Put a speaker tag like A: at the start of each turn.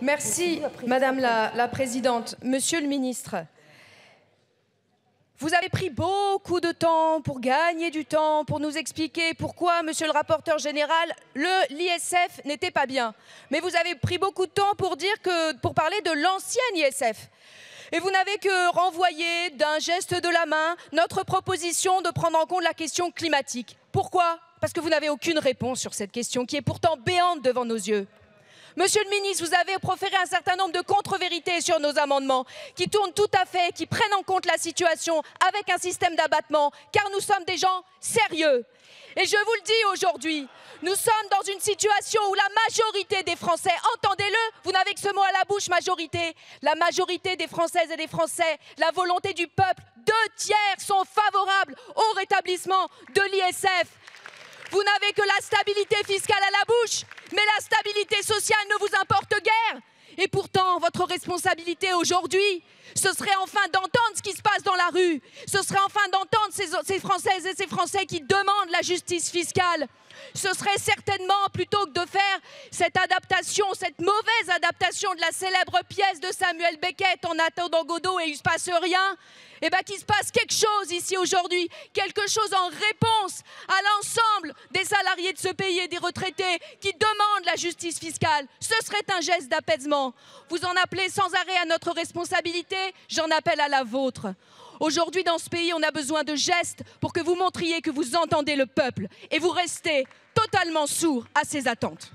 A: Merci, Madame la Présidente. Monsieur le ministre, vous avez pris beaucoup de temps pour gagner du temps, pour nous expliquer pourquoi, monsieur le rapporteur général, l'ISF n'était pas bien. Mais vous avez pris beaucoup de temps pour parler de l'ancienne ISF. Et vous n'avez que renvoyé d'un geste de la main notre proposition de prendre en compte la question climatique. Pourquoi? Parce que vous n'avez aucune réponse sur cette question qui est pourtant béante devant nos yeux. Monsieur le ministre, vous avez proféré un certain nombre de contre-vérités sur nos amendements qui tournent tout à fait, qui prennent en compte la situation avec un système d'abattement, car nous sommes des gens sérieux. Et je vous le dis aujourd'hui, nous sommes dans une situation où la majorité des Français, entendez-le, vous n'avez que ce mot à la bouche, majorité, la majorité des Françaises et des Français, la volonté du peuple, 2/3 sont favorables au rétablissement de l'ISF. Vous n'avez que la stabilité fiscale à la bouche, mais la stabilité sociale ne vous importe guère. Et pourtant, votre responsabilité aujourd'hui, ce serait enfin d'entendre ce qui se passe dans la rue. Ce serait enfin d'entendre ces Françaises et ces Français qui demandent la justice fiscale. Ce serait certainement, plutôt que de faire cette adaptation, cette mauvaise adaptation de la célèbre pièce de Samuel Beckett, En attendant Godot et il ne se passe rien, eh bien qu'il se passe quelque chose ici aujourd'hui, quelque chose en réponse à l'ensemble des salariés de ce pays et des retraités qui demandent la justice fiscale. Ce serait un geste d'apaisement. Vous en appelez sans arrêt à notre responsabilité, j'en appelle à la vôtre. Aujourd'hui, dans ce pays, on a besoin de gestes pour que vous montriez que vous entendez le peuple et vous restez totalement sourds à ses attentes.